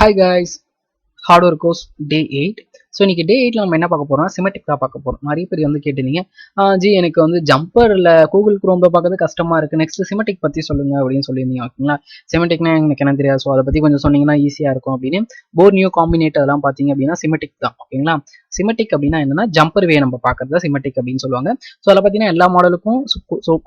Hi guys, hardware course day 8. So இன்னைக்கு டே 8ல நம்ம என்ன பார்க்க போறோம், சிமெட்டிக் தான் பார்க்க போறோம். நிறைய பேர் வந்து கேட்டிருந்தீங்க, ஜி எனக்கு வந்து ஜம்பர்ல கூகுள் குரோம்ல பார்க்கறது கஷ்டமா இருக்கு, நெக்ஸ்ட் சிமெட்டிக் பத்தி சொல்லுங்க அப்படின்னு சொல்லியிருந்தீங்க. ஓகேங்களா, சிமெட்டிக்னா எனக்கு என்ன தெரியாது, ஸோ அதை பத்தி கொஞ்சம் சொன்னீங்கன்னா ஈஸியா இருக்கும் அப்படின்னு. போர்னியோ காம்பினேட் அதெல்லாம் பார்த்தீங்க அப்படின்னா சிமெட்டிக் தான். ஓகேங்களா, சிமெட்டிக் அப்படின்னா என்னன்னா ஜம்பர் வே நம்ம பார்க்கறது சிமெட்டிக் அப்படின்னு சொல்லுவாங்க. ஸோ அதில் பார்த்தீங்கன்னா எல்லா மாடலுக்கும்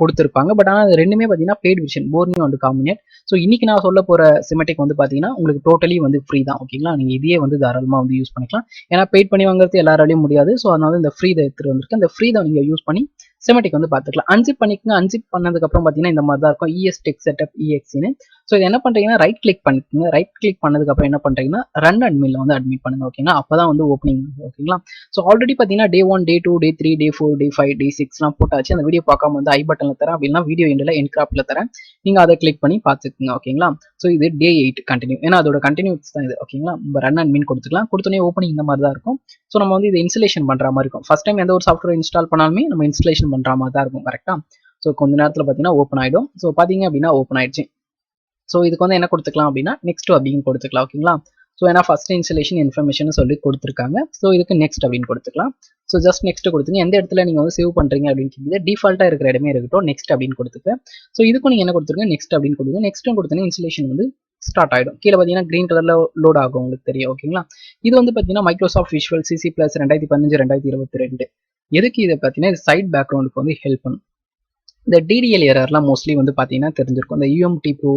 கொடுத்துருப்பாங்க. பட் ஆனால் அது ரெண்டுமே பார்த்தீங்கன்னா paid vision, Borneo and combined. So இன்னைக்கு நான் சொல்ல போற சிமெட்டிக் வந்து பார்த்தீங்கன்னா உங்களுக்கு டோட்டலி வந்து ஃப்ரீ தான். ஓகேங்களா, நீங்க இதையே வந்து தாராளமாக வந்து யூஸ் பண்ணிக்கலாம். ஏன்னா பெய்ட் பண்ணி வாங்குறது எல்லாராலையும் முடியாது. ஸோ அதனால இந்த ஃப்ரீ தான் எடுத்துட்டு வந்திருக்கு. அந்த ஃப்ரீ தான் நீங்க யூஸ் பண்ணி சிமெட்டிக் வந்து பார்த்துக்கலாம். அன்சிப் பண்ணிக்கோங்க. அன்சிப் பண்ணதுக்கு அப்புறம் பார்த்தீங்கன்னா இந்த மாதிரி தான் இருக்கும், ESTech செட்டப் EXன்னு. ஸோ இது என்ன பண்றீங்கன்னா ரைட் கிளிக் பண்ணிக்கோங்க. ரைட் கிளிக் பண்ணதுக்கு அப்புறம் என்ன பண்றீங்கன்னா ரன் அட்மின்ல வந்து அட்மிட் பண்ணுங்க. ஓகேங்களா, அப்பதான் வந்து ஓப்பனிங். ஓகேங்களா, ஸோ ஆல்ரெடி பார்த்தீங்கன்னா டே 1 டே 2 டே 3 டே 4 டே 5 டே 6லாம் போட்டாச்சு. அந்த வீடியோ பார்க்காம வந்து ஐ பட்டன்ல தரேன், அப்படின்னா வீடியோ எண்டில் என்கிராப்ட்ல தரேன், நீங்க அதை கிளிக் பண்ணி பார்த்துக்குங்க. ஓகேங்களா, ஸோ இது டே 8 கண்டினியூ, ஏன்னா அதோட கண்டினியூஸ் தான் இது. ஓகேங்களா, நம்ம ரன் அட்மின் கொடுத்துக்கலாம். கொடுத்தோன்னே ஓப்பனிங் இந்த மாதிரி தான் இருக்கும். ஸோ நம்ம வந்து இதை இன்ஸ்டலேஷன் பண்ற மாதிரி இருக்கும். ஃபர்ஸ்ட் டைம் எந்த ஒரு சாஃப்ட்வேர் இன்ஸ்டால் பண்ணாலுமே நம்ம இன்ஸ்டலேஷன் பண்ற மாதிரி தான் இருக்கும். கரெக்டா, ஸோ கொஞ்ச நேரத்தில் பார்த்தீங்கன்னா ஓப்பன் ஆயிடும். ஸோ பார்த்தீங்க அப்படின்னா ஓப்பன் ஆயிடுச்சு. ஸோ இதுக்கு வந்து என்ன கொடுத்துக்கலாம் அப்படின்னா நெக்ஸ்ட் அப்படின்னு கொடுத்துக்கலாம். ஓகேங்களா, ஸோ ஏன்னா ஃபர்ஸ்ட் இன்ஸ்டலேஷன் இன்ஃபர்மேஷன் சொல்லி கொடுத்துருக்காங்க. ஸோ இதுக்கு நெக்ஸ்ட் அப்படின்னு கொடுத்துக்கலாம். ஸோ ஜஸ்ட் நெக்ஸ்ட் கொடுத்துங்க. எந்த இடத்துல நீங்க வந்து சேவ் பண்றீங்க அப்படின்னு கேட்குது, டிஃபால்ட்டா இருக்கிற இடமே இருக்கட்டும், நெக்ஸ்ட் அப்படின்னு கொடுத்துட்டு ஸோ இதுக்கும் நீங்க என்ன கொடுத்துருங்க நெக்ஸ்ட் அப்படின்னு கொடுங்க. நெக்ஸ்ட்டும் கொடுத்தீங்கன்னா இன்ஸ்டலேஷன் வந்து ஸ்டார்ட் ஆயிடும். கீழே பார்த்தீங்கன்னா கிரீன் கலர்ல லோட் ஆகும், உங்களுக்கு தெரியும். ஓகேங்களா, இது வந்து பார்த்தீங்கன்னா மைக்ரோசாஃப்ட் விஷுவல் CC+ 2015 2022. எதுக்கு இதை பார்த்தீங்கன்னா இது சைட் பேக்ரவுண்டுக்கு வந்து ஹெல்ப் பண்ணும். இந்த DDL எரர்லாம் மோஸ்ட்லி வந்து பார்த்தீங்கன்னா தெரிஞ்சிருக்கும். இந்த UMT Pro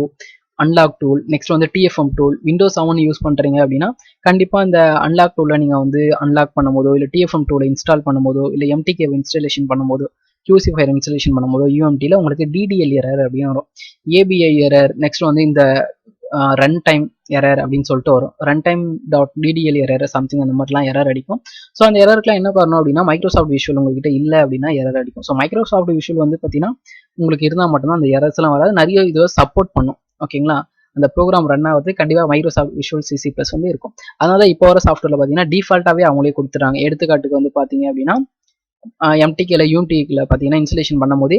unlock tool, next வந்து TFM டூல், விண்டோஸ் 7 யூஸ் பண்றீங்க அப்படின்னா கண்டிப்பா இந்த அன்லாக் டூலை நீங்க வந்து அன்லாக் பண்ணும்போதோ, இல்லை TFM டூலை இன்ஸ்டால் பண்ணும்போதோ, இல்லை MTK இன்ஸ்டாலேஷன் பண்ணும்போதோ, QC ஃபைல் இன்ஸ்டாலேஷன் பண்ணும்போதோ UMTல உங்களுக்கு DDL எரர் அப்படின்னு வரும். ABI எரர், நெக்ஸ்ட் வந்து இந்த ரன் டைம் எரர் அப்படின்னு சொல்லிட்டு வரும். Run time DDL error something அந்த மாதிரிலாம் எரர் அடிக்கும். ஸோ அந்த எரருக்குலாம் என்ன காரணம் அப்படின்னா மைக்ரோசாஃப்ட் விஷுவல் உங்ககிட்ட இல்லை அப்படின்னா எரர் அடிக்கும். ஸோ மைக்ரோசாஃப்ட் விஷுவல் வந்து பார்த்தீங்கன்னா உங்களுக்கு இருந்தால் மட்டும்தான் அந்த எரர்ஸ் எல்லாம் வராது. நிறைய இதை சப்போர்ட் பண்ணும். ஓகேங்களா, அந்த ப்ரோக்ராம் ரன் ஆகுது கண்டிப்பாக மைக்ரோசாஃப்ட் விஷுவல் CC+ வந்து இருக்கும். அதனால இப்போ வர சாஃப்ட்வேர்ல பார்த்தீங்கன்னா டிஃபால்ட்டாகவே அவங்களே கொடுத்துறாங்க. எடுத்துக்காட்டுக்கு வந்து பார்த்தீங்க அப்படின்னா MTKல UMTல பார்த்தீங்கன்னா இன்ஸ்டலேஷன் பண்ணும் போதே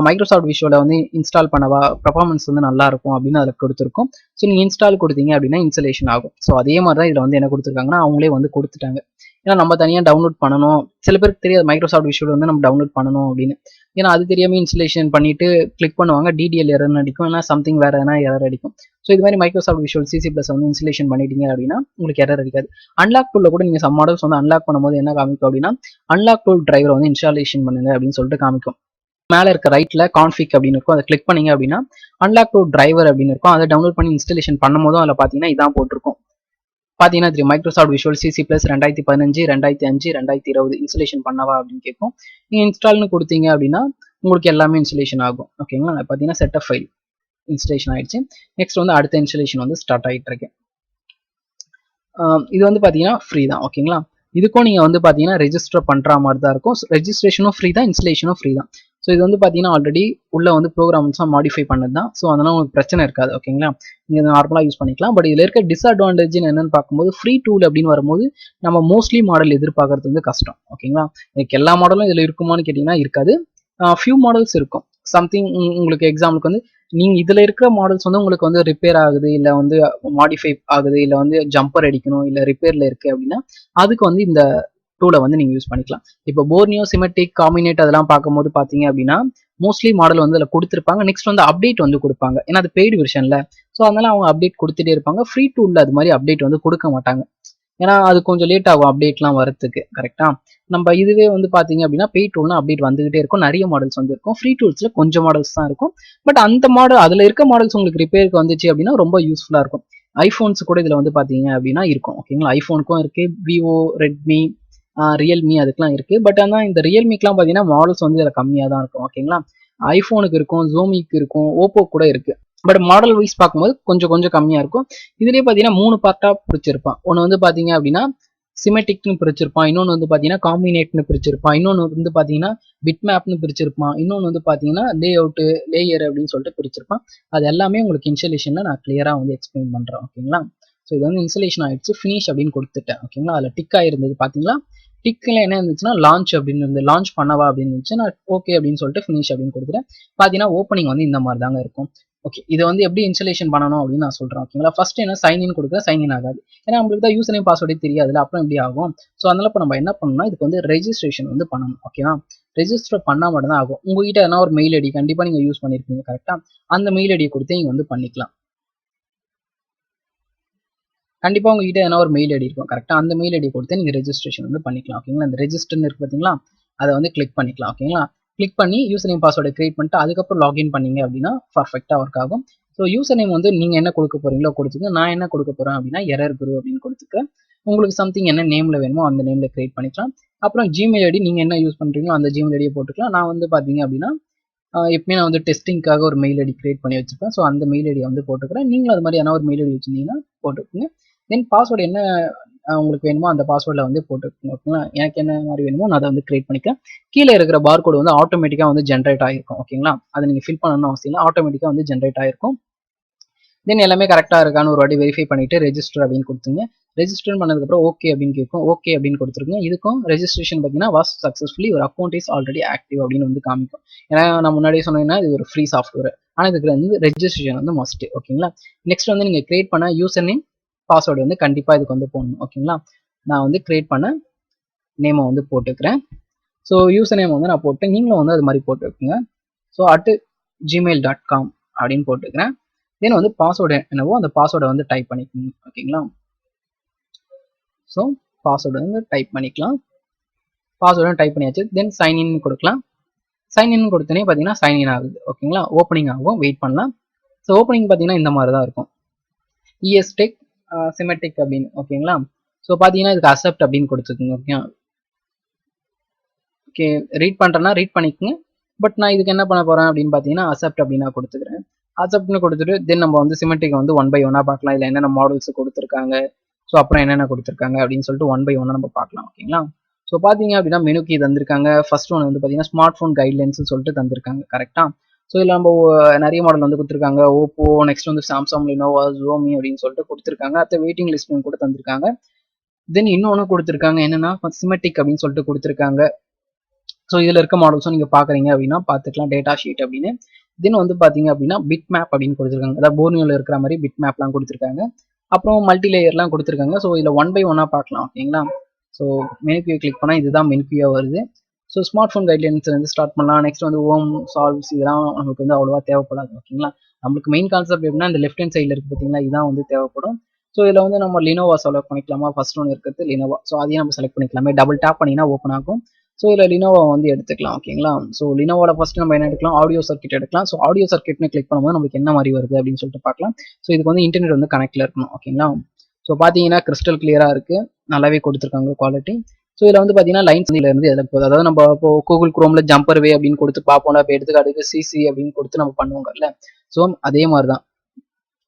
மைக்ரோசாஃப்ட் விஷுவலை வந்து இன்ஸ்டால் பண்ணவா பர்ஃபார்மன்ஸ் வந்து நல்லா இருக்கும் அப்படின்னு அதில் கொடுத்துருக்கும். ஸோ நீங்கள் இன்ஸ்டால் கொடுத்தீங்க அப்படின்னா இன்ஸ்டலேஷன் ஆகும். ஸோ அதே மாதிரி தான் இதில் வந்து என்ன கொடுத்துருக்காங்கன்னா அவங்களே வந்து கொடுத்துட்டாங்க. ஏன்னா நம்ம தனியாக டவுன்லோட் பண்ணணும், சில பேருக்கு தெரியாது மைக்ரோசாஃப்ட் விஷுவல் வந்து நம்ம டவுன்லோட் பண்ணணும் அப்படின்னு. ஏன்னா அது தெரியாமல் இன்ஸ்டலேஷன் பண்ணிட்டு கிளிக் பண்ணுவாங்க, DDL எரர்னு அடிக்கும், இல்லைனா சம்திங் வேற எதனா எரர் அடிக்கும். ஸோ இது மாதிரி மைக்ரோசாஃப்ட் விஷுவல் CC+ வந்து இன்ஸ்டலேஷன் பண்ணிட்டீங்க அப்படின்னா உங்களுக்கு எரர் அடிக்காது. அன்லாக் டூல்ல கூட நீங்கள் சம் மாடல்ஸ் வந்து அன்லாக் பண்ணும்போது என்ன காமிக்கும் அப்படின்னா அன்லாக் டூல் டிரைவரை வந்து இன்ஸ்டாலேஷன் பண்ணுங்க அப்படின்னு சொல்லிட்டு காமிக்கும். மேலே இருக்க ரைட்ல கான்ஃபிக் அப்படின்னு இருக்கும், அதை கிளிக் பண்ணீங்க அப்படின்னா அன்லாக் டூல் டிரைவர் அப்படின்னு இருக்கும். அதை டவுன்லோட் பண்ணி இன்ஸ்டலேஷன் பண்ணும்போதும் அதில் பார்த்தீங்கன்னா இதான் போட்டிருக்கும். பார்த்தீங்கன்னா தெரியும், மைக்ரோசாஃப்ட் விஷுவல் CC+ 2015 2005 2020 இன்ஸ்டலேஷன் பண்ணவா அப்படின்னு கேட்கும். நீங்கள் இன்ஸ்டால்னு கொடுத்தீங்க அப்படின்னா உங்களுக்கு எல்லாமே இன்ஸ்டலேஷன் ஆகும். ஓகேங்களா, பார்த்தீங்கன்னா செட்டப் ஃபைல் இன்ஸ்டலேஷன் ஆயிடுச்சு. நெக்ஸ்ட் வந்து அடுத்த இன்ஸ்டலேஷன் வந்து ஸ்டார்ட் ஆகிட்டு இருக்கு. இது வந்து பார்த்தீங்கன்னா ஃப்ரீ தான். ஓகேங்களா, இதுக்கும் நீங்கள் வந்து பார்த்தீங்கன்னா ரெஜிஸ்டர் பண்ணுற மாதிரி தான் இருக்கும். ரெஜிஸ்ட்ரேஷனும் ஃப்ரீ தான், இன்ஸ்டலேஷனும் ஃப்ரீ தான். ஸோ இது வந்து பார்த்தீங்கன்னா ஆல்ரெடி உள்ள வந்து ப்ரோக்ராம்ஸ்லாம் மாடிஃபை பண்ணது தான். ஸோ அதெல்லாம் உங்களுக்கு பிரச்சனை இருக்காது. ஓகேங்களா, நீங்கள் நார்மலாக யூஸ் பண்ணிக்கலாம். பட் இதில் இருக்க டிஸ்அட்வான்டேஜ் என்னன்னு பார்க்கும்போது ஃப்ரீ டூல் அப்படின்னு வரும்போது நம்ம மோஸ்ட்லி மாடல் எதிர்பார்க்கறது வந்து கஷ்டம். ஓகேங்களா, எனக்கு எல்லா மாடலும் இதில் இருக்குமான்னு கேட்டிங்கன்னா இருக்காது. ஃபியூ மாடல்ஸ் இருக்கும். சம்திங் உங்களுக்கு எக்ஸாம்பிளுக்கு வந்து நீங்க இதுல இருக்கிற மாடல்ஸ் வந்து உங்களுக்கு வந்து ரிப்பேர் ஆகுது, இல்ல வந்து மாடிஃபை ஆகுது, இல்ல வந்து ஜம்பர் அடிக்கணும், இல்ல ரிப்பேர்ல இருக்கு அப்படின்னா அதுக்கு வந்து இந்த டூலை வந்து நீங்க யூஸ் பண்ணிக்கலாம். இப்போ போர்னியோ சிமெட்டிக் காம்பினேட் அதெல்லாம் பார்க்கும்போது பாத்தீங்க அப்படின்னா மோஸ்ட்லி மாடல் வந்து அதில் கொடுத்துருப்பாங்க. நெக்ஸ்ட் வந்து அப்டேட் வந்து கொடுப்பாங்க, ஏன்னா அது பெய்டு வெர்ஷன்ல. ஸோ அதனால அவங்க அப்டேட் கொடுத்துட்டே இருப்பாங்க. ஃப்ரீ டூல்ல அது மாதிரி அப்டேட் வந்து கொடுக்க மாட்டாங்க, ஏன்னா அது கொஞ்சம் லேட் ஆகும் அப்டேட்லாம் வரதுக்கு. கரெக்டா, நம்ம இதுவே வந்து பாத்தீங்க அப்படின்னா பெய்ட் டூல்னா அப்டேட் வந்துகிட்டே இருக்கும், நிறைய மாடல்ஸ் வந்து இருக்கும். ஃப்ரீ டூல்ஸ்ல கொஞ்சம் மாடல்ஸ் தான் இருக்கும். பட் அந்த மாடல் அதுல இருக்க மாடல்ஸ் உங்களுக்கு ரிப்பேருக்கு வந்துச்சு அப்படின்னா ரொம்ப யூஸ்ஃபுல்லா இருக்கும். ஐபோன்ஸ் கூட இதுல வந்து பாத்தீங்க அப்படின்னா இருக்கும். ஓகேங்களா, ஐபோனுக்கும் இருக்கு, விவோ, ரெட்மி, ரியல்மி அதுக்கெல்லாம் இருக்கு. பட் ஆனால் இந்த ரியல்மிக்கெல்லாம் பாத்தீங்கன்னா மாடல்ஸ் வந்து இதுல கம்மியா தான் இருக்கும். ஓகேங்களா, ஐபோனுக்கு இருக்கும், ஜோமிக்கு இருக்கும், ஓப்போ கூட இருக்கு. பட் மாடல் வைஸ் பார்க்கும்போது கொஞ்சம் கொஞ்சம் கம்மியா இருக்கும். இதுலயே பாத்தீங்கன்னா 3 பார்ட்டா பிரிச்சிருப்பான். ஒன்னு வந்து பாத்தீங்க அப்படின்னா சிமெட்டிக்னு பிரிச்சிருப்பான், இன்னொன்று வந்து பாத்தீங்கன்னா காம்பினேட்னு பிரிச்சிருப்பான், இன்னொன்று வந்து பாத்தீங்கன்னா பிட்மேப்னு பிரிச்சிருப்பான், இன்னொன்று வந்து பாத்தீங்கன்னா லே அவுட்டு லேயர் அப்படின்னு சொல்லிட்டு பிரிச்சிருப்பான். அது எல்லாமே உங்களுக்கு இன்ஸ்டலேஷன்ல நான் கிளியரா வந்து எக்ஸ்பிளைன் பண்றேன். ஓகேங்களா, ஸோ இது வந்து இன்ஸ்டலேஷன் ஆயிடுச்சு, ஃபினிஷ் அப்படின்னு கொடுத்துட்டேன். ஓகேங்களா, அதுல டிக் ஆயிருந்தது பாத்தீங்களா, டிக்ல என்ன இருந்துச்சுன்னா லான்ச் அப்படின்னு இருந்து லான்ச் பண்ணவா அப்படின்னு இருந்துச்சு. நான் ஓகே அப்படின்னு சொல்லிட்டு ஃபினிஷ் அப்படின்னு கொடுத்துட்டேன். பாத்தீங்கன்னா ஓப்பனிங் வந்து இந்த மாதிரி தாங்க இருக்கும். ஓகே, இதை வந்து எப்படி இன்ஸ்டாலேஷன் பண்ணணும் அப்படின்னு நான் சொல்றேன். ஓகேங்களா, ஃபர்ஸ்ட் என்ன சைன்இன் கொடுக்குற சைன்இன் ஆகாது. ஏன்னா நம்மளுக்கு தான் யூசர் நேம் பாஸ்வேர்டே தெரியாதுல்ல, அப்புறம் எப்படி ஆகும்? ஸோ அதனால இப்போ நம்ம என்ன பண்ணணும்னா இதுக்கு வந்து ரெஜிஸ்ட்ரேஷன் வந்து பண்ணணும். ஓகேவா, ரெஜிஸ்டர் பண்ணால் மட்டும் தான் ஆகும். உங்ககிட்ட எதனா ஒரு மெயில் ஐடி கண்டிப்பாக நீங்கள் யூஸ் பண்ணியிருப்பீங்க கரெக்டாக, அந்த மெயில் ஐடியை கொடுத்து நீங்கள் வந்து பண்ணிக்கலாம். கண்டிப்பாக உங்ககிட்ட எதனா ஒரு மெயில் ஐடி இருக்கும் கரெக்டாக, அந்த மெயில் ஐடி கொடுத்து நீங்கள் ரெஜிஸ்ட்ரேஷன் வந்து பண்ணிக்கலாம். ஓகேங்களா, இந்த ரெஜிஸ்டர்னு இருக்கு பார்த்தீங்களா, அதை வந்து கிளிக் பண்ணிக்கலாம். ஓகேங்களா, கிளிக் பண்ணி யூசர் நேம் பாஸ்வேர்டை கிரியேட் பண்ணிட்டு அதுக்கப்புறம் லாகின் பண்ணீங்க அப்படின்னா பர்ஃபெக்டாக ஒர்க் ஆகும். ஸோ யூசர் நேம் வந்து நீங்கள் என்ன கொடுக்க போறீங்களோ கொடுத்துக்க. நான் என்ன கொடுக்க போகிறேன் அப்படின்னா errorguru அப்படின்னு கொடுத்துக்க. உங்களுக்கு சம்திங் என்ன நேமில் வேணுமோ அந்த நேமில் கிரியேட் பண்ணிக்கலாம். அப்புறம் ஜிமெயில் ஐடி நீங்கள் என்ன யூஸ் பண்ணுறீங்களோ அந்த ஜிமெயில் ஐடியை போட்டுக்கலாம். நான் வந்து பார்த்தீங்க அப்படின்னா எப்பவுமே நான் வந்து டெஸ்டிங்காக ஒரு மெயில் ஐடி கிரியேட் பண்ணி வச்சுப்பேன். ஸோ அந்த மெயில் ஐடியை வந்து போட்டுக்கிறேன். நீங்களும் அது மாதிரி ஏன்னா ஒரு மெயில் ஐடி வச்சுருந்தீங்கன்னா போட்டுக்கோங்க. தென் பாஸ்வேர்டு என்ன உங்களுக்கு வேணுமோ அந்த பாஸ்வேர்டில் வந்து போட்டுக்கோங்க. ஓகேங்களா, எனக்கு என்ன மாதிரி வேணுமோ நான் அதை வந்து கிரியேட் பண்ணிக்கிறேன். கீழே இருக்கிற பார்கோடு வந்து ஆட்டோமேட்டிக்காக வந்து ஜென்ரேட் ஆகிருக்கும். ஓகேங்களா, அதை நீங்கள் ஃபில் பண்ணணும்னு அவசியம் இல்லை, ஆட்டோமேட்டிக்காக வந்து ஜென்ரேட் ஆகிருக்கும். தென் எல்லாமே கரெக்டாக இருக்கான்னு ஒரு வாட்டி வெரிஃபை பண்ணிட்டு ரெஜிஸ்டர் அப்படின்னு கொடுத்துங்க. ரெஜிஸ்டர் பண்ணதுக்கப்புறம் ஓகே அப்படின்னு கேட்கும். ஓகே அப்படின்னு கொடுத்துருங்க. இதுக்கும் ரெஜிஸ்ட்ரேஷன் பார்த்தீங்கன்னா வாஸ் சக்ஸஸ்ஃபுல்லி ஒரு அக்கௌண்ட் இஸ் ஆல்ரெடி ஆக்டிவ் அப்படின்னு வந்து காமிக்கும். ஏன்னா நான் முன்னாடியே சொன்னீங்கன்னா இது ஒரு ஃப்ரீ சாஃப்ட்வேர், ஆனால் இதுக்கு வந்து ரெஜிஸ்ட்ரேஷன் வந்து மஸ்ட். ஓகேங்களா, நெக்ஸ்ட் வந்து நீங்கள் கிரியேட் பண்ண யூசர் நேம் பாஸ்வேர்டு வந்து கண்டிப்பாக இதுக்கு வந்து போடணும். ஓகேங்களா, நான் வந்து கிரியேட் பண்ண நேமை வந்து போட்டுக்கிறேன். ஸோ யூசர் நேம் வந்து நான் போட்டு நீங்களும் வந்து அது மாதிரி போட்டுருக்குங்க. ஸோ @gmail.com அப்படின்னு போட்டுக்கிறேன். தென் வந்து பாஸ்வேர்டு என்னவோ அந்த பாஸ்வேர்டை வந்து டைப் பண்ணிக்கோங்க. ஓகேங்களா, ஸோ பாஸ்வேர்டு வந்து டைப் பண்ணிக்கலாம். பாஸ்வேர்டு டைப் பண்ணியாச்சு. தென் சைன்இன் கொடுக்கலாம். சைன்இன் கொடுத்தனே பார்த்தீங்கன்னா சைன்இன் ஆகுது. ஓகேங்களா, ஓப்பனிங் ஆகும், வெயிட் பண்ணலாம். ஸோ ஓப்பனிங் பார்த்தீங்கன்னா இந்த மாதிரி தான் இருக்கும், Estech Schematics அப்படின்னு. ஓகேங்களா, ஸோ பார்த்தீங்கன்னா இதுக்கு அக்செப்ட் அப்படின்னு கொடுத்துருக்குங்க. ஓகே ஓகே, ரீட் பண்ணுறேன்னா ரீட் பண்ணிக்கோங்க. பட் நான் இதுக்கு என்ன பண்ண போகிறேன் அப்படின்னு பார்த்தீங்கன்னா அக்செப்ட் அப்படின்னு நான் கொடுத்துக்கிறேன். அக்செப்ட்னு கொடுத்துட்டு தென் நம்ம வந்து சிமெட்டிக் வந்து 1 by 1 பார்க்கலாம். இதில் என்னென்ன மாடல்ஸ் கொடுத்துருக்காங்க, ஸோ அப்புறம் என்னென்ன கொடுத்துருக்காங்க அப்படின்னு சொல்லிட்டு 1 by 1 நம்ம பார்க்கலாம். ஓகேங்களா, ஸோ பார்த்தீங்க அப்படின்னா மெனுக்கு தந்திருக்காங்க. ஃபர்ஸ்ட் ஒன் வந்து பார்த்தீங்கன்னா ஸ்மார்ட் ஃபோன் கைட்லைன்ஸ் சொல்லிட்டு தந்திருக்காங்க கரெக்டாக. ஸோ இதில் நம்ம நிறைய மாடல் வந்து கொடுத்துருக்காங்க. ஓப்போ, நெக்ஸ்ட் வந்து சாம்சங், லினோவா, ஜோமி அப்படின்னு சொல்லிட்டு கொடுத்துருக்காங்க. அடுத்த வெயிட்டிங் லிஸ்ட் கூட தந்திருக்காங்க. தென் இன்னொன்று கொடுத்துருக்காங்க என்னன்னா சிமெட்டிக் அப்படின்னு சொல்லிட்டு கொடுத்துருக்காங்க. ஸோ இதில் இருக்க மாடல்ஸும் நீங்கள் பார்க்குறீங்க அப்படின்னா பார்த்துக்கலாம், டேட்டா ஷீட் அப்படின்னு. தென் வந்து பார்த்தீங்க அப்படின்னா BITMAP அப்படின்னு கொடுத்துருக்காங்க. அதாவது போர்னியோவில் இருக்கிற மாதிரி BITMAPலாம் கொடுத்துருக்காங்க. அப்புறம் மல்டி லேயர்லாம் கொடுத்துருக்காங்க. ஸோ இதில் 1 by 1 பார்க்கலாம். ஓகேங்களா, ஸோ மெனுக்கியூ கிளிக் பண்ணால் இதுதான் மெனுக்கியூ வருது. ஸோ ஸ்மார்ட் ஃபோன் கைட்லைன்ஸ் வந்து ஸ்டார்ட் பண்ணலாம். நெக்ஸ்ட் வந்து ஹோம் சால்வ்ஸ் இதெல்லாம் நமக்கு வந்து அவ்வளோவா தேவைப்படாது. ஓகேங்களா, நம்மளுக்கு மெயின் கான்செப்ட் எப்படின்னா இந்த லெஃப்ட் ஹேண்ட் சைடில் இருக்குது பார்த்தீங்களா, இதான் வந்து தேவைப்படும். ஸோ இதில் வந்து நம்ம லினோவா செலக்ட் பண்ணிக்கலாமா, ஃபர்ஸ்ட் ஒன்று இருக்கிறது லினோவா. ஸோ அதையும் நம்ம செலக்ட் பண்ணிக்கலாமே, டபுள் டேப் பண்ணிங்கன்னா ஓப்பன் ஆகும். ஸோ இதில் லினோவா வந்து எடுத்துக்கலாம். ஓகேங்களா, ஸோ லினோவோட ஃபர்ஸ்ட் நம்ம என்ன எடுக்கலாம், ஆடியோ சர்க்கிட் எடுக்கலாம். ஸோ ஆடியோ சர்க்கிட்னு கிளிக் பண்ணும்போது நமக்கு என்ன மாதிரி வருது அப்படின்னு சொல்லிட்டு பார்க்கலாம். ஸோ இதுக்கு வந்து இன்டர்நெட் வந்து கனெக்ட்ல இருக்கணும். ஓகேங்களா, ஸோ பார்த்தீங்கன்னா கிறிஸ்டல் கிளியரா இருக்கு, நல்லாவே கொடுத்துருக்காங்க குவாலிட்டி. ஸோ இதில் வந்து பார்த்தீங்கன்னா லைன்ஸ் இருந்து எதில் போகுது, அதாவது நம்ம இப்போ கூகுள் குரோம்ல ஜம்பர் வே அப்படின்னு கொடுத்து பார்ப்போம்ல, இப்போ எடுத்துக்காட்டுக்கு சிசி அப்படின்னு கொடுத்து நம்ம பண்ணுவோங்கல்ல, ஸோ அதே மாதிரி தான்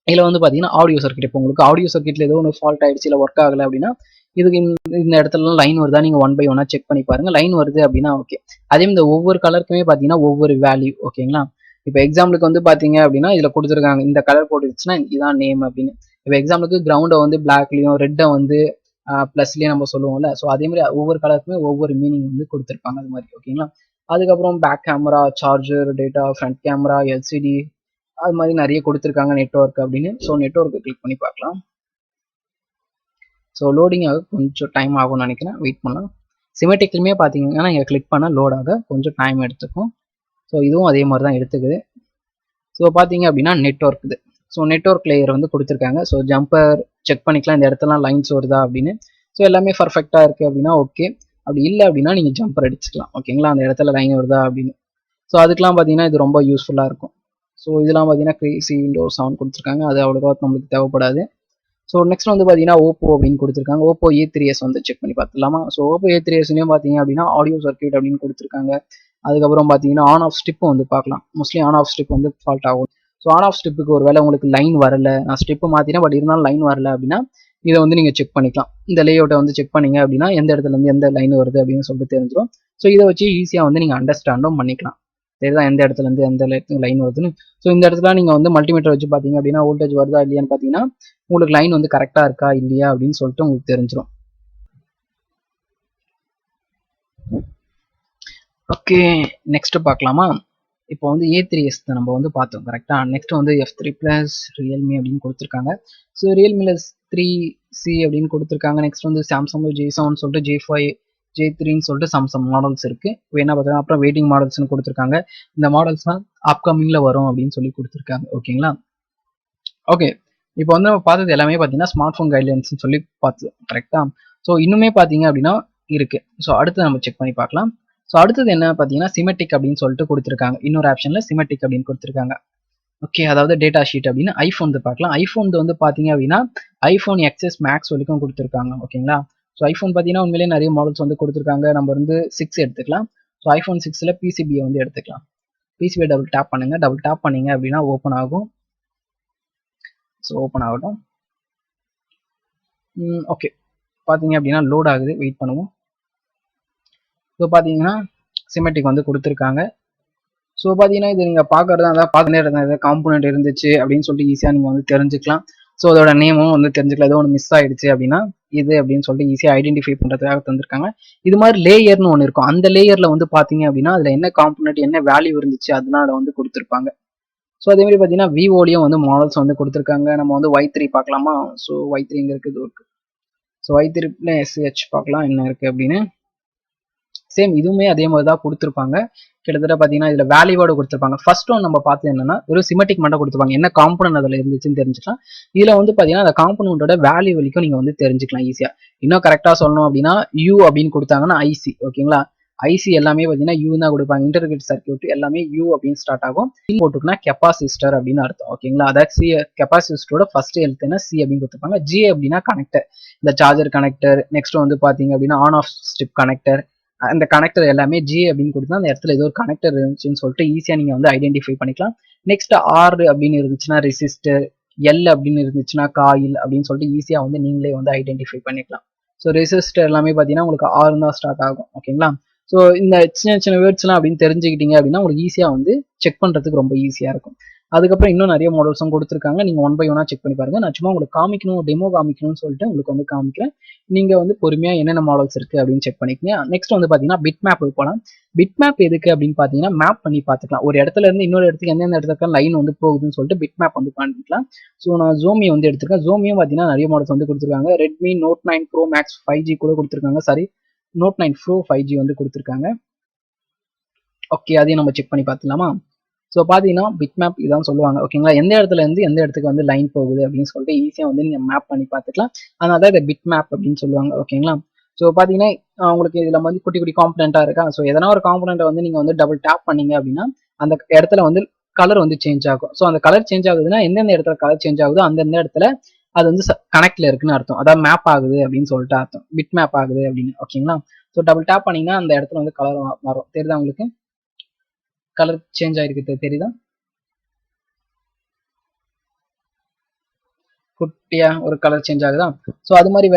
இதில் வந்து பார்த்தீங்கன்னா ஆடியோ சர்க்கிட். இப்போ உங்களுக்கு ஆடியோ சர்க்கிட்ல ஏதோ ஒன்று ஃபால்ட் ஆயிடுச்சு, இல்லை ஒர்க் ஆகலை அப்படின்னா இதுக்கு இந்த இடத்துலலாம் லைன் வருதா நீங்கள் 1 by 1 செக் பண்ணி பாருங்க. லைன் வருது அப்படின்னா ஓகே. அதே இந்த ஒவ்வொரு கலருக்குமே பார்த்தீங்கன்னா ஒவ்வொரு வேல்யூ. ஓகேங்களா, இப்போ எக்ஸாம்பிளுக்கு வந்து பார்த்தீங்க அப்படின்னா இதில் கொடுத்துருக்காங்க இந்த கலர் போட்டுச்சுன்னா இதான் நேம் அப்படின்னு. இப்போ எக்ஸாம்பிளுக்கு கிரவுண்டை வந்து பிளாக்லையும் ரெட்டை வந்து ப்ளஸ்லேயும் நம்ம சொல்லுவோம்ல, ஸோ அதே மாதிரி ஒவ்வொரு கலருக்குமே ஒவ்வொரு மீனிங் வந்து கொடுத்துருப்பாங்க அது மாதிரி. ஓகேங்களா, அதுக்கப்புறம் back camera, charger, data, front camera, LCD அது மாதிரி நிறைய கொடுத்துருக்காங்க, நெட்வொர்க் அப்படின்னு. ஸோ நெட்வொர்க்கை கிளிக் பண்ணி பார்க்கலாம். ஸோ லோடிங் ஆக கொஞ்சம் டைம் ஆகும்னு நினைக்கிறேன், வெயிட் பண்ணலாம். சிமெட்டிக்லுமே பார்த்தீங்கன்னா நீங்கள் கிளிக் பண்ணால் லோட் ஆக கொஞ்சம் டைம் எடுத்துக்கும். ஸோ இதுவும் அதே மாதிரி தான் எடுத்துக்குது. ஸோ பார்த்தீங்க அப்படின்னா நெட்வொர்க் இது. ஸோ நெட்வொர்க் லேயர் வந்து கொடுத்துருக்காங்க. ஸோ ஜம்பர் செக் பண்ணிக்கலாம், இந்த இடத்துலாம் லைன்ஸ் வருதா அப்படின்னு. ஸோ எல்லாமே பர்ஃபெக்டாக இருக்குது அப்படின்னா ஓகே. அப்படி இல்லை அப்படின்னா நீங்கள் ஜம்பர் அடிச்சுக்கலாம். ஓகேங்களா, அந்த இடத்துல லைன் வருதா அப்படின்னு. ஸோ அதுக்கெலாம் பார்த்தீங்கன்னா இது ரொம்ப யூஸ்ஃபுல்லாக இருக்கும். ஸோ இதெல்லாம் பார்த்தீங்கன்னா கிரேசி விண்டோஸ் 7 கொடுத்துருக்காங்க, அது அவ்வளோவா நம்மளுக்கு தேவைப்படாது. ஸோ நெக்ஸ்ட் வந்து பார்த்தீங்கன்னா ஓப்போ அப்படின்னு கொடுத்துருக்காங்க. ஓப்போ A3s வந்து செக் பண்ணி பார்த்துலாமா. ஸோ ஓப்போ A3sலையும் பார்த்தீங்க அப்படின்னா ஆடியோ சர்க்கியூட் அப்படின்னு கொடுத்துருக்காங்க. அதுக்கப்புறம் பார்த்தீங்கன்னா ஆன் ஆஃப் ஸ்டிப் வந்து பார்க்கலாம். மோஸ்ட்லி ஆன் ஆஃப் ஸ்டிப் வந்து ஃபால்ட் ஆகும். ஸோ ஆன் ஆஃப் ஸ்டிப்புக்கு ஒரு வேளை உங்களுக்கு லைன் வரல, நான் ஸ்டெப்பு மாற்றினேன் பட் இருந்தாலும் லைன் வரல அப்படின்னா இதை வந்து நீங்கள் செக் பண்ணிக்கலாம். இந்த லேஅவுட்டை வந்து செக் பண்ணீங்க அப்படின்னா எந்த இடத்துலேருந்து எந்த லைன் வருது அப்படின்னு சொல்லிட்டு தெரிஞ்சிடும். ஸோ இதை வச்சு ஈஸியாக வந்து நீங்கள் அண்டர்ஸ்டாண்டும் பண்ணிக்கலாம், சரிதான், எந்த இடத்துலேருந்து எந்த லைன் வருதுன்னு. ஸோ இந்த இடத்துல நீங்கள் வந்து மல்டிமீட்டர் வச்சு பார்த்தீங்க அப்படின்னா வோல்டேஜ் வருதா இல்லையான்னு பார்த்தீங்கன்னா உங்களுக்கு லைன் வந்து கரெக்டாக இருக்கா இல்லையா அப்படின்னு சொல்லிட்டு உங்களுக்கு தெரிஞ்சிடும். ஓகே, நெக்ஸ்ட் பார்க்கலாமா. இப்போ வந்து A3s நம்ம வந்து பார்த்தோம் கரெக்டா. நெக்ஸ்ட் வந்து F3 Plus ரியல்மி அப்படின்னு கொடுத்துருக்காங்க. ஸோ ரியல்மில 3C அப்படின்னு கொடுத்துருக்காங்க. நெக்ஸ்ட் வந்து சாம்சங்ல J7 சொல்லிட்டு J5 J3ன்னு சொல்லிட்டு சாம்சங் மாடல்ஸ் இருக்கு. வேணா பார்த்தா அப்புறம் வெயிட்டிங் மாடல்ஸ்னு கொடுத்துருக்காங்க. இந்த மாடல்ஸ்லாம் அப்கமிங்ல வரும் அப்படின்னு சொல்லி கொடுத்துருக்காங்க. ஓகேங்களா. ஓகே, இப்போ வந்து நம்ம பார்த்தது எல்லாமே பார்த்தீங்கன்னா ஸ்மார்ட் ஃபோன் கைட்லைன்ஸ்னு சொல்லி பார்த்தோம் கரெக்டா. ஸோ இன்னுமே பார்த்தீங்க அப்படின்னா இருக்கு. ஸோ அடுத்து நம்ம செக் பண்ணி பார்க்கலாம். ஸோ அடுத்தது என்ன பார்த்தீங்கன்னா சிமெட்டிக் அப்படின்னு சொல்லிட்டு கொடுத்துருக்காங்க. இன்னொரு ஆப்ஷன்ல சிமெட்டிக் அப்படின்னு கொடுத்துருக்காங்க. ஓகே, அதாவது டேட்டா ஷீட் அப்படின்னு ஐஃபோன் பார்க்கலாம். ஐஃபோன் வந்து பார்த்தீங்க அப்படின்னா ஐஃபோன் XS மேக்ஸ் வரைக்கும் கொடுத்துருக்காங்க. ஓகேங்களா. ஸோ ஐஃபோன் பார்த்தீங்கன்னா உண்மையிலேயே நிறைய மாடல்ஸ் வந்து கொடுத்துருக்காங்க. நம்ம வந்து 6 எடுத்துக்கலாம். ஸோ ஐஃபோன் 6ல பிசிபியை வந்து எடுத்துக்கலாம். பிசிபியை டபுள் டேப் பண்ணுங்க. டபுள் டேப் பண்ணீங்க அப்படின்னா ஓப்பன் ஆகும். ஸோ ஓப்பன் ஆகட்டும். ஓகே, பார்த்தீங்க அப்படின்னா லோட் ஆகுது. வெயிட் பண்ணுவோம். ஸோ பார்த்தீங்கன்னா சிமெட்டிக் வந்து கொடுத்துருக்காங்க. ஸோ பார்த்தீங்கன்னா இது நீங்கள் பார்க்கறதா இருந்தால் பார்த்துட்டே இருந்தால் காம்பனண்ட் இருந்துச்சு அப்படின்னு சொல்லிட்டு ஈஸியாக நீங்கள் வந்து தெரிஞ்சுக்கலாம். ஸோ அதோட நேமும் வந்து தெரிஞ்சுக்கலாம். ஏதோ ஒன்று மிஸ் ஆயிடுச்சு அப்படின்னா இது அப்படின்னு சொல்லிட்டு ஈஸியாக ஐடென்டிஃபை பண்ணுறதுக்காக தந்திருக்காங்க. இது மாதிரி லேயர்னு ஒன்று இருக்கும். அந்த லேயரில் வந்து பார்த்தீங்க அப்படின்னா அதில் என்ன காம்பனண்ட் என்ன வேல்யூ இருந்துச்சு அதெல்லாம் அதை வந்து கொடுத்துருப்பாங்க. ஸோ அதே மாதிரி பார்த்தீங்கன்னா விவோலையும் வந்து மாடல்ஸ் வந்து கொடுத்துருக்காங்க. நம்ம வந்து Y3 பார்க்கலாமா. ஸோ Y3 இங்கே இருக்குது இருக்கு. ஸோ Y3 SCH பார்க்கலாம் என்ன இருக்குது அப்படின்னு. சேம் இதுவுமே அதே மாதிரி தான் கொடுத்துருப்பாங்க. கிட்டத்தட்ட பார்த்தீங்கன்னா இதில் வேல்யூவோட கொடுத்துருப்பாங்க. ஃபர்ஸ்ட் ஒன் நம்ம பார்த்தது என்னன்னா வெறும் சிமெட்டிக் மட்டும் கொடுத்துருப்பாங்க. என்ன காம்பனன்ட் அதில் இருந்துச்சுன்னு தெரிஞ்சுக்கலாம். இதில் வந்து பார்த்தீங்கன்னா அந்த காம்பனன்ட்டோட வேல்யூ வரைக்கும் நீங்கள் வந்து தெரிஞ்சுக்கலாம் ஈஸியாக. இன்னும் கரெக்டாக சொல்லணும் அப்படின்னா U அப்படின்னு கொடுத்தாங்கன்னா ஐசி. ஓகேங்களா. ஐசி எல்லாமே பார்த்தீங்கன்னா U தான் கொடுப்பாங்க. இன்டர்கிரேட் சர்க்யூட் எல்லாமே U அப்படின்னு ஸ்டார்ட் ஆகும். போட்டுக்குன்னா கெப்பாசிஸ்டர் அப்படின்னு அர்த்தம். ஓகேங்களா. அதாவது சி கெப்பாசிஸ்டரோட ஃபர்ஸ்ட் எழுத்துனா C அப்படின்னு கொடுத்துருப்பாங்க. G அப்படின்னா கனெக்டர். இந்த சார்ஜர் கனெக்டர். நெக்ஸ்ட் வந்து பார்த்தீங்க அப்படின்னா ஆன் ஆஃப் ஸ்ட்ரிப் கனெக்டர். அந்த கனெக்டர் எல்லாமே G அப்படின்னு கொடுத்தா அந்த இடத்துல ஏதோ ஒரு கனெக்டர் இருந்துச்சுன்னு சொல்லிட்டு ஈஸியாக நீங்கள் வந்து ஐடென்டிஃபை பண்ணிக்கலாம். நெக்ஸ்ட் R அப்படின்னு இருந்துச்சுன்னா ரெசிஸ்டர், L அப்படின்னு இருந்துச்சுன்னா காயில் அப்படின்னு சொல்லிட்டு ஈஸியாக வந்து நீங்களே வந்து ஐடென்டிஃபை பண்ணிக்கலாம். ஸோ ரெசிஸ்டர் எல்லாமே பார்த்தீங்கன்னா உங்களுக்கு R தான் ஸ்டார்ட் ஆகும். ஓகேங்களா. ஸோ இந்த சின்ன சின்ன வேர்ட்ஸ்லாம் அப்படின்னு தெரிஞ்சுக்கிட்டீங்க அப்படின்னா உங்களுக்கு ஈஸியாக வந்து செக் பண்ணுறதுக்கு ரொம்ப ஈஸியாக இருக்கும். அதுக்கப்புறம் இன்னும் நிறைய மாடல்ஸும் கொடுத்துருக்காங்க. நீங்கள் ஒன் பை ஒன்னாக செக் பண்ணி பாருங்க. நான் சும்மா உங்களுக்கு காமிக்கணும், டெமோ காமிக்கணும்னு சொல்லிட்டு உங்களுக்கு வந்து காமிக்கிறேன். நீங்கள் வந்து பொறுமையாக என்னென்ன மாடல்ஸ் இருக்குது அப்படின்னு செக் பண்ணிக்கங்க. நெக்ஸ்ட் வந்து பார்த்தீங்கன்னா பிட்மேப் போகலாம். பிட்மேப் எதுக்கு அப்படின்னு பார்த்தீங்கன்னா மேப் பண்ணி பார்த்துக்கலாம். ஒரு இடத்துல இருந்து இன்னொரு இடத்துக்கு எந்தெந்த இடத்துக்கு லைன் வந்து போகுதுன்னு சொல்லிட்டு பிட்மேப் வந்து பண்ணிக்கலாம். ஸோ நான் ஜோமி வந்து எடுத்திருக்கேன். ஜோமியும் பார்த்தீங்கன்னா நிறைய மாடல்ஸ் வந்து கொடுத்துருக்காங்க. Redmi Note 9 Pro Max 5G கூட கொடுத்துருக்காங்க. சாரி, Note 9 Pro 5G வந்து கொடுத்துருக்காங்க. ஓகே, அதையும் நம்ம செக் பண்ணி பார்த்துலாமா. ஸோ பார்த்தீங்கன்னா பிட்மேப் இதான் சொல்லுவாங்க. ஓகேங்களா. எந்த இடத்துல இருந்து எந்த இடத்துக்கு வந்து லைன் போகுது அப்படின்னு சொல்லிட்டு ஈஸியாக வந்து நீங்கள் மேப் பண்ணி பார்த்துக்கலாம். அதனால தான் இதை பிட்மேப் அப்படின்னு சொல்லுவாங்க. ஓகேங்களா. ஸோ பார்த்தீங்கன்னா உங்களுக்கு இதில் வந்து குட்டி குட்டி காம்பனண்ட்டாக இருக்கா. ஸோ எதனா ஒரு காம்பனண்ட்டை வந்து நீங்கள் வந்து டபுள் டேப் பண்ணீங்க அப்படின்னா அந்த இடத்துல வந்து கலர் வந்து சேஞ்ச் ஆகும். ஸோ அந்த கலர் சேஞ்ச் ஆகுதுன்னா எந்தெந்த இடத்துல கலர் சேஞ்ச் ஆகுதோ அந்தந்த இடத்துல அது வந்து கனெக்ட்ல இருக்குன்னு அர்த்தம். அதாவது மேப் ஆகுது அப்படின்னு சொல்லிட்டு அர்த்தம். பிட் மேப் ஆகுது அப்படின்னு. ஓகேங்களா. ஸோ டபுள் டேப் பண்ணீங்கன்னா அந்த இடத்துல வந்து கலர் மாறும். தெரியுதா உங்களுக்கு. கலர் சேஞ்ச் ஆயிருக்கு தெரியுதா. குட்டியா ஒரு கலர் சேஞ்ச் ஆகுதா. ஸோ அது மாதிரி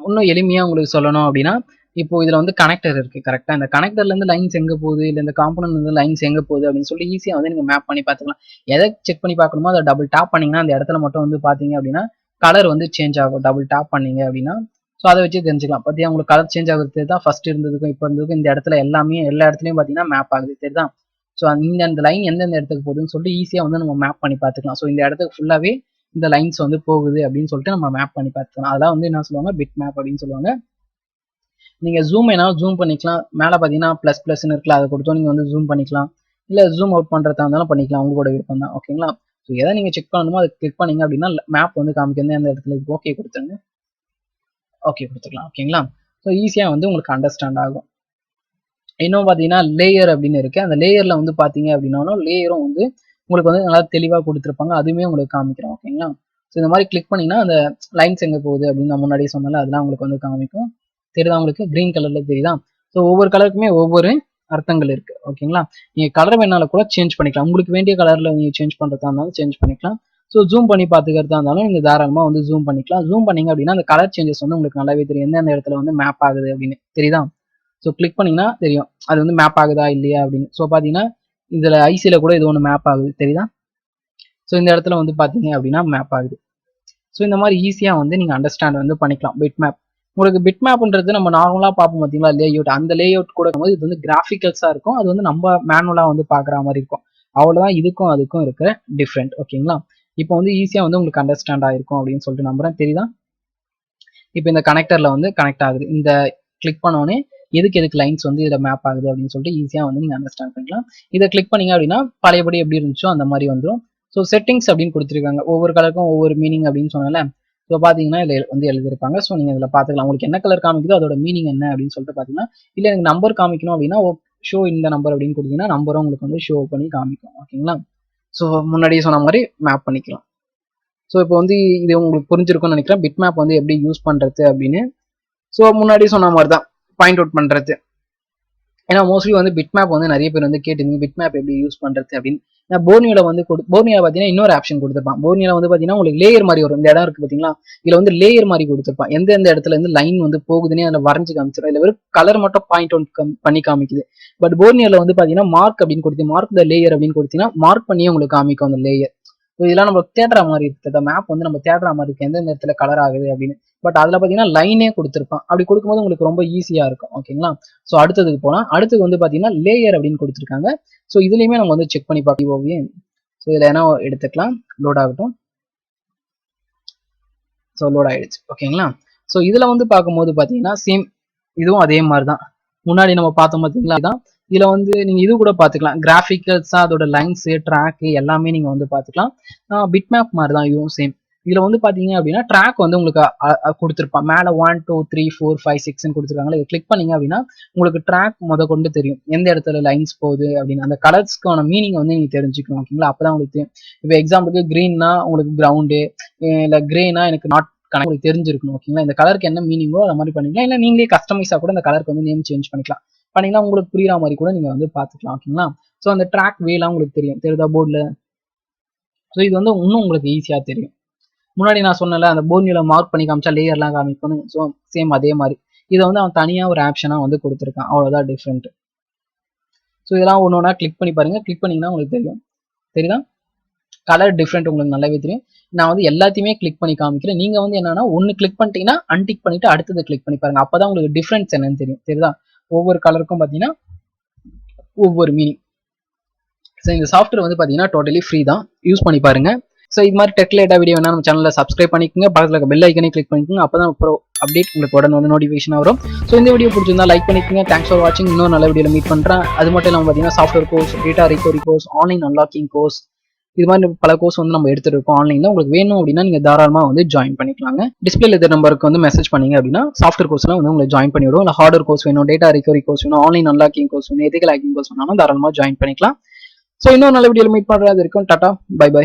இன்னும் எளிமையா உங்களுக்கு சொல்லணும் அப்படின்னா இப்போ இதுல வந்து கனெக்டர் இருக்கு கரெக்டா. இந்த கனெக்டர்ல இருந்து லைன்ஸ் எங்க போகுது, இல்ல இந்த காம்பனன்ட் இருந்து லைன்ஸ் எங்க போகுது அப்படின்னு சொல்லி ஈஸியா வந்து நீங்க மேப் பண்ணி பார்த்துக்கலாம். எதை செக் பண்ணி பார்க்கணுமோ அதை டபுள் டேப் பண்ணீங்கன்னா அந்த இடத்துல மட்டும் வந்து பாத்தீங்க அப்படின்னா கலர் வந்து சேஞ்ச் ஆகும். டபுள் டேப் பண்ணீங்க அப்படின்னா ஸோ அதை வச்சு தெரிஞ்சுக்கலாம். பத்தியா உங்களுக்கு கலர் சேஞ்ச் ஆகுறது தான் ஃபர்ஸ்ட் இருந்ததுக்கும் இப்போ இருந்ததுக்கும் இந்த இடத்துல எல்லாமே எல்லா இடத்துலயும் பாத்தீங்கன்னா மேப் ஆகுது தெரியுதா. ஸோ அந்த லைன் எந்தெந்த இடத்துக்கு போகுதுன்னு சொல்லிட்டு ஈஸியா வந்து நம்ம மேப் பண்ணி பார்த்துக்கலாம். ஸோ இந்த இடத்துக்கு ஃபுல்லாவே இந்த லைன்ஸ் வந்து போகுது அப்படின்னு சொல்லிட்டு நம்ம மேப் பண்ணி பார்த்துக்கலாம். அதெல்லாம் வந்து என்ன சொல்லுவாங்க பிட் மேப் அப்படின்னு சொல்லுவாங்க. நீங்க ஜூம் வேணாலும் ஜூம் பண்ணிக்கலாம். மேல பாத்தீங்கன்னா பிளஸ் பிளஸ்ன்னு இருக்குல்ல, அதை கொடுத்தோம் நீங்க வந்து ஜூம் பண்ணிக்கலாம். இல்ல ஜூம் அவுட் பண்றதா இருந்தாலும் பண்ணிக்கலாம். உங்களோட விருப்பம் தான். ஓகேங்களா. ஸோ எதை நீங்க செக் பண்ணணுமோ அதை கிளிக் பண்ணீங்க அப்படின்னா மேப் வந்து காமிக்கிறது அந்த இடத்துல ஓகே கொடுத்துருங்க. ஓகே கொடுத்துக்கலாம். ஓகேங்களா. ஸோ ஈஸியா வந்து உங்களுக்கு அண்டர்ஸ்டாண்ட் ஆகும். இன்னும் பாத்தீங்கன்னா லேயர் அப்படின்னு இருக்கு. அந்த லேயர்ல வந்து பாத்தீங்க அப்படின்னாலும் லேயரும் வந்து உங்களுக்கு வந்து நல்லா தெளிவா கொடுத்துருப்பாங்க. அதுவுமே உங்களுக்கு காமிக்கிறோம். ஓகேங்களா. ஸோ இந்த மாதிரி கிளிக் பண்ணீங்கன்னா அந்த லைன்ஸ் எங்க போகுது அப்படின்னு நான் முன்னாடியே சொன்னால அதெல்லாம் உங்களுக்கு வந்து காமிக்கும். தெரியுதா உங்களுக்கு. கிரீன் கலர்ல தெரியுதா. ஸோ ஒவ்வொரு கலருக்குமே ஒவ்வொரு அர்த்தங்கள் இருக்கு. ஓகேங்களா. நீங்க கலர் வேணாலும் கூட சேஞ்ச் பண்ணிக்கலாம். உங்களுக்கு வேண்டிய கலர்ல நீங்க சேஞ்ச் பண்றதா இருந்தாலும் சேஞ்ச் பண்ணிக்கலாம். ஸோ ஜூம் பண்ணி பாத்துக்கிறதா இருந்தாலும் நீங்க தாராளமா வந்து ஜூம் பண்ணிக்கலாம். ஜூம் பண்ணீங்க அப்படின்னா அந்த கலர் சேஞ்சஸ் வந்து உங்களுக்கு நல்லாவே தெரியும். எந்தெந்த இடத்துல வந்து மேப் ஆகுது அப்படின்னு தெரியுதா. ஸோ கிளிக் பண்ணீங்கன்னா தெரியும் அது வந்து மேப் ஆகுதா இல்லையா அப்படின்னு. ஸோ பாத்தீங்கன்னா இதுல ஐசியில கூட இது ஒன்று மேப் ஆகுது தெரியுதா. ஸோ இந்த இடத்துல வந்து பாத்தீங்க அப்படின்னா மேப் ஆகுது. ஸோ இந்த மாதிரி ஈஸியா வந்து நீங்க அண்டர்ஸ்டாண்ட் வந்து பண்ணிக்கலாம் பிட் மேப். உங்களுக்கு பிட்மேப்ன்றது நம்ம நார்மலா பார்ப்போம் பார்த்தீங்களா லேஅவுட், அந்த லேஅவுட் கூட போது இது வந்து கிராஃபிக்கல்ஸா இருக்கும். அது வந்து நம்ம மேனுவலா வந்து பார்க்குற மாதிரி இருக்கும். அவ்வளவுதான் இதுக்கும் அதுக்கும் இருக்கிற டிஃப்ரெண்ட். ஓகேங்களா? இப்போ வந்து ஈஸியா வந்து உங்களுக்கு அண்டர்ஸ்டாண்ட் ஆயிருக்கும் அப்படின்னு சொல்லிட்டு நம்புறேன். தெரியுதா? இப்போ இந்த கனெக்டர்ல வந்து கனெக்ட் ஆகுது. இந்த கிளிக் பண்ணோடனே எதுக்கு லைன்ஸ் வந்து இதில் மேப் ஆகுது அப்படின்னு சொல்லிட்டு ஈஸியாக வந்து நீங்கள் அண்டர்ஸ்டாண்ட் பண்ணிக்கலாம். இதை கிளிக் பண்ணீங்க அப்படின்னா பழையபடி எப்படி இருந்துச்சோ அந்த மாதிரி வந்துடும். ஸோ செட்டிங்ஸ் அப்படின்னு கொடுத்துருக்காங்க. ஒவ்வொரு கலருக்கும் ஒவ்வொரு மீனிங் அப்படின்னு சொன்னால ஸோ பார்த்தீங்கன்னா இதில் வந்து எழுதியிருப்பாங்க. ஸோ நீங்கள் இதில் பார்த்துக்கலாம். உங்களுக்கு என்ன கலர் காமிக்குதோ அதோட மீனிங் என்ன அப்படின்னு சொல்லிட்டு பார்த்தீங்கன்னா, இல்லை எனக்கு நம்பர் காமிக்கணும் அப்படின்னா ஷோ இந்த நம்பர் அப்படின்னு கொடுத்தீங்கன்னா நம்பரும் உங்களுக்கு வந்து ஷோ பண்ணி காமிக்கும். ஓகேங்களா? ஸோ முன்னாடியே சொன்ன மாதிரி மேப் பண்ணிக்கலாம். ஸோ இப்போ வந்து இது உங்களுக்கு புரிஞ்சிருக்கும்னு நினைக்கிறேன். பிட்மேப் வந்து எப்படி யூஸ் பண்ணுறது அப்படின்னு. ஸோ முன்னாடி சொன்ன மாதிரி தான் பாயிண்ட் அவுட் பண்ணுறது. ஏன்னா மோஸ்ட்லி வந்து பிட்மேப் வந்து நிறைய பேர் வந்து கேட்டுருந்தீங்க பிட்மேப் எப்படி யூஸ் பண்ணுறது அப்படின்னு. நான் போர்னியோல வந்து போர்னியோல பார்த்தீங்கன்னா இன்னொரு ஆப்ஷன் கொடுத்துருப்பான். போர்னியோல வந்து பார்த்தீங்கன்னா உங்களுக்கு லேயர் மாதிரி வரும். இந்த இடம் இருக்குது பார்த்தீங்களா, இதில் வந்து லேயர் மாதிரி கொடுத்துருப்பான். எந்த இடத்துல இருந்து லைன் வந்து போகுதுன்னே அதில் வரைஞ்சு காமிச்சிடும். இதில் வெறும் கலர் மட்டும் பாயிண்ட் அவுட் பண்ணி காமிக்குது. பட் போர்னியோல வந்து பார்த்தீங்கன்னா மார்க் அப்படின்னு கொடுத்து மார்க் த லேயர் அப்படின்னு கொடுத்தீங்கன்னா மார்க் பண்ணியே உங்களுக்கு காமிக்கும் அந்த லேயர். இதெல்லாம் நம்ம தேடுற மாதிரி இருக்குது. மேப் வந்து நம்ம தேடுற மாதிரி இருக்கு எந்த இடத்துல கலர் ஆகுது அப்படின்னு. பட் அதுல பாத்தீங்கன்னா லைனே கொடுத்துருப்பான். அப்படி கொடுக்கும்போது உங்களுக்கு ரொம்ப ஈஸியா இருக்கும். ஓகேங்களா? ஸோ அடுத்ததுக்கு போனா அடுத்தது வந்து பாத்தீங்கன்னா லேயர் அப்படின்னு கொடுத்துருக்காங்க. ஸோ இதுலயுமே நம்ம வந்து செக் பண்ணி பார்ப்போம். ஸோ இதுல என்ன எடுத்துக்கலாம், லோட் ஆகட்டும். ஸோ லோட் ஆயிடுச்சு. ஓகேங்களா? ஸோ இதுல வந்து பார்க்கும்போது பாத்தீங்கன்னா சேம் இதுவும் அதே மாதிரி தான். முன்னாடி நம்ம பார்த்தோம் பார்த்தீங்களா தான். இதுல வந்து நீங்க இது கூட பாத்துக்கலாம். கிராபிக்கல்ஸா அதோட லைன்ஸ் ட்ராக் எல்லாமே நீங்க வந்து பாத்துக்கலாம். பிட்மேப் மாதிரி தான் இதுவும் சேம். இதுல வந்து பாத்தீங்க அப்படின்னா ட்ராக் வந்து உங்களுக்கு கொடுத்துருப்பான். மேல 1 2 3 4 5 6 கொடுத்துருக்காங்களா, இதை கிளிக் பண்ணீங்க அப்படின்னா உங்களுக்கு ட்ராக் கொண்டு தெரியும் எந்த இடத்துல லைன்ஸ் போகுது அப்படின்னு. அந்த கலர்ஸ்க்கான மீனிங் வந்து நீங்க தெரிஞ்சுக்கணும். ஓகேங்களா? அப்பதான் உங்களுக்கு தெரியும். இப்போ எக்ஸாம்பிளுக்கு கிரீன்னா உங்களுக்கு கிரவுண்டு, இல்ல கிரேனா எனக்கு நாட் உங்களுக்கு தெரிஞ்சிருக்கணும். ஓகேங்களா? இந்த கலருக்கு என்ன மீனிங்கோ அதை மாதிரி பண்ணிக்கலாம். இல்லை நீங்களே கஸ்டமைஸா கூட இந்த கலருக்கு வந்து நேம் சேஞ்ச் பண்ணிக்கலாம். பண்ணீங்கன்னா உங்களுக்கு புரியுற மாதிரி கூட நீங்க வந்து பாத்துக்கலாம். ஓகேங்களா? ஸோ அந்த ட்ராக் வேலாம் உங்களுக்கு தெரியுதா போர்டில். ஸோ இது வந்து இன்னும் உங்களுக்கு ஈஸியா தெரியும். முன்னாடி நான் சொன்னல அந்த போர்னியோல மார்க் பண்ணி காமிச்சா லேயர்லாம் காமிக்கணும். ஸோ சேம் அதே மாதிரி இதை வந்து அவன் தனியா ஒரு ஆப்ஷனா வந்து கொடுத்துருக்கான். அவ்வளவுதான் டிஃப்ரெண்ட். ஸோ இதெல்லாம் ஒன்று ஒன்றா கிளிக் பண்ணி பாருங்க. கிளிக் பண்ணீங்கன்னா உங்களுக்கு தெரியுதா கலர் டிஃப்ரெண்ட் உங்களுக்கு நல்லாவே தெரியும். நான் வந்து எல்லாத்தையுமே கிளிக் பண்ணி காமிக்கிறேன். நீங்க வந்து என்னன்னா ஒன்னு கிளிக் பண்ணிட்டீங்கன்னா அன்டிக் பண்ணிட்டு அடுத்தது கிளிக் பண்ணி பாருங்க. அப்பதான் உங்களுக்கு டிஃப்ரென்ஸ் என்னன்னு தெரியுதா? ஒவ்வொரு கலருக்கும் பாத்தீங்கன்னா ஒவ்வொரு மீனிங். ஸோ இந்த சாஃப்ட்வேர் வந்து பாத்தீங்கன்னா டோட்டலி ஃப்ரீ தான். யூஸ் பண்ணி பாருங்க. ஸோ இது மாதிரி டெக் ரிலேட்டட் வீடியோ வேணா நம்ம சேனலில் சப்ஸ்கிரைப் பண்ணிக்கோங்க. பக்கத்தில் இருக்க பெல் ஐக்கனே கிளிக் பண்ணிக்கோங்க. அப்போ தான் அப்புறம் அப்டேட் உங்களுக்கு உடனே நோட்டிஃபிகேஷன் வரும். ஸோ இந்த வீடியோ பிடிச்சிருந்தா லைக் பண்ணிக்கோங்க. தேங்க்ஸ் ஃபார் வாட்சிங். இன்னொரு நல்ல வீடியோவில் மீட் பண்ணுறேன். அது மட்டும் இல்லாமல் பார்த்தீங்கன்னா software course, data recovery course, online unlocking course, இது மாதிரி பல கோர்ஸ் வந்து நம்ம எடுத்துட்டு இருக்கோம் ஆன்லைனில். உங்களுக்கு வேணும் அப்படின்னா நீங்கள் தாராளமாக வந்து ஜாயின் பண்ணிக்கலாங்க. டிஸ்பிளேல இந்த நம்பருக்கு வந்து மெசேஜ் பண்ணீங்க அப்படின்னா சாஃப்ட்வேர் கோர்ஸ்லாம் வந்து உங்களுக்கு ஜாயின் பண்ணி விடும். இல்லை ஹார்ட்வேர் கோர்ஸ் வேணும், டேட்டா ரிகவரி கோர்ஸ் வேணும், ஆன்லைன் அன்லாக்கிங் கோர்ஸ் வேணும், எதிக்கல் ஹேக்கிங் கோர்ஸ் வேணாலும் தாராளமாக ஜாயின் பண்ணிக்கலாம். ஸோ இன்னொரு நல்ல வீடியோவில் மீட் பண்ணுறது இருக்கும். டாடா, பை பை.